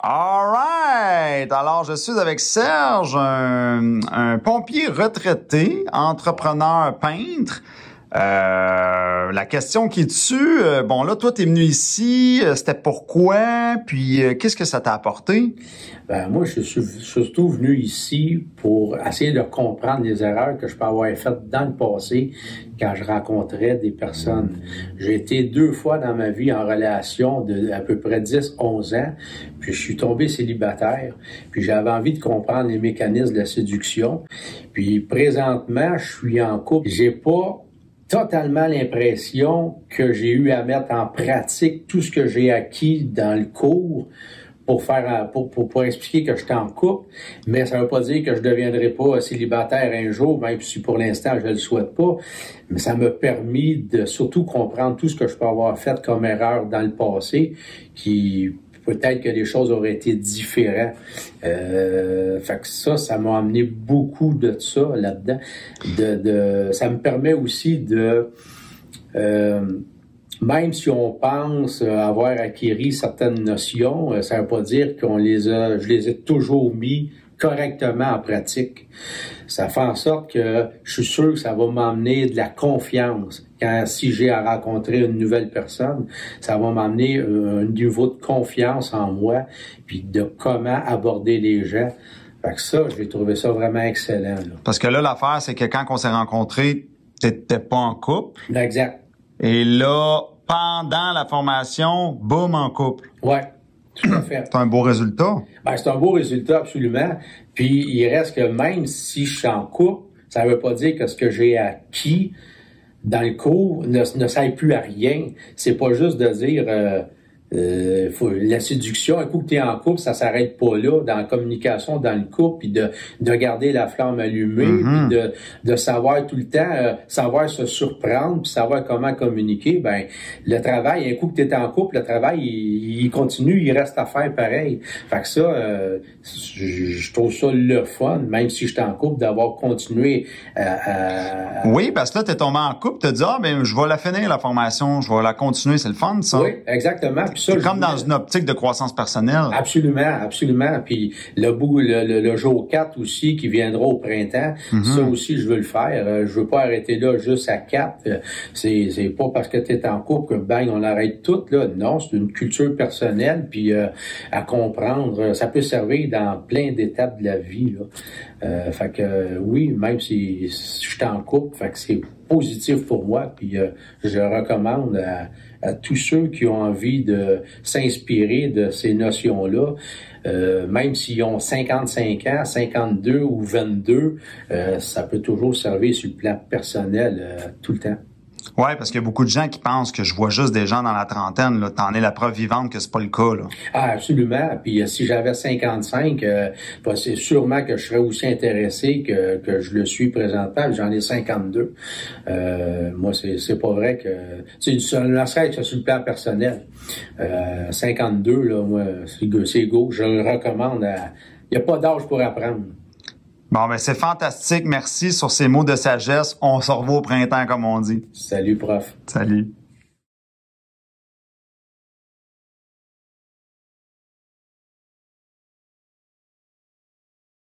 All right! Alors, je suis avec Serge, un pompier retraité, entrepreneur peintre. La question qui est dessus, bon là, toi, t'es venu ici, c'était pourquoi? Puis, qu'est-ce que ça t'a apporté? Ben, moi, je suis surtout venu ici pour essayer de comprendre les erreurs que je peux avoir faites dans le passé quand je rencontrais des personnes. J'ai été 2 fois dans ma vie en relation de à peu près 10-11 ans, puis je suis tombé célibataire, puis j'avais envie de comprendre les mécanismes de la séduction. Puis présentement, je suis en couple. J'ai pas totalement l'impression que j'ai eu à mettre en pratique tout ce que j'ai acquis dans le cours pour expliquer que j'étais en couple, mais ça veut pas dire que je deviendrai pas célibataire un jour, même si pour l'instant je le souhaite pas, mais ça m'a permis de surtout comprendre tout ce que je peux avoir fait comme erreur dans le passé, qui peut-être que les choses auraient été différentes. Fait que ça m'a amené beaucoup de ça là-dedans. Ça me permet aussi de même si on pense avoir acquis certaines notions, ça ne veut pas dire je les ai toujours mis correctement en pratique. Ça fait en sorte que je suis sûr que ça va m'emmener de la confiance. Si j'ai à rencontrer une nouvelle personne, ça va m'emmener un niveau de confiance en moi, puis de comment aborder les gens. Fait que ça, j'ai trouvé ça vraiment excellent. Là. Parce que là, l'affaire, c'est que quand on s'est rencontrés, t'étais pas en couple. Exact. Et là, pendant la formation, boum, en couple. Ouais, tout à fait. C'est un beau résultat. Ben, c'est un beau résultat, absolument. Puis, il reste que même si je suis en couple, ça ne veut pas dire que ce que j'ai acquis dans le cours ne sert plus à rien. C'est pas juste de dire... la séduction, un coup que tu es en couple, ça s'arrête pas là, dans la communication, dans le couple, puis de garder la flamme allumée, puis de savoir tout le temps, savoir se surprendre, puis savoir comment communiquer. Ben, le travail, un coup que tu es en couple, le travail, il continue, il reste à faire pareil. Fait que ça, je trouve ça le fun, même si j'étais en couple, d'avoir continué à... Oui, parce que là, t'es tombé en couple, t'as dit, ben, je vais la finir, la formation, je vais la continuer, c'est le fun, ça. Oui, exactement. Puis ça, c'est comme dans une optique de croissance personnelle. Absolument, absolument. Puis le jour 4 aussi, qui viendra au printemps, ça aussi, je veux le faire. Je veux pas arrêter là juste à 4. C'est pas parce que tu es en couple que bang, on arrête tout, là. Non, c'est une culture personnelle, puis à comprendre. Ça peut servir dans plein d'étapes de la vie, là. Fait que oui, même si je suis en couple, fait que c'est positif pour moi, puis je recommande à tous ceux qui ont envie de s'inspirer de ces notions-là, même s'ils ont 55 ans, 52 ou 22, ça peut toujours servir sur le plan personnel tout le temps. Ouais, parce qu'il y a beaucoup de gens qui pensent que je vois juste des gens dans la trentaine. Là, t'en es la preuve vivante que c'est pas le cas. Là. Ah, absolument. Puis si j'avais 55, c'est sûrement que je serais aussi intéressé que je le suis présentement. J'en ai 52. Moi, c'est pas vrai que c'est sur le plan personnel. 52, là, moi, c'est go. Je le recommande. Il n'y a pas d'âge pour apprendre. Bon, ben c'est fantastique. Merci sur ces mots de sagesse. On se revoit au printemps, comme on dit. Salut, prof. Salut.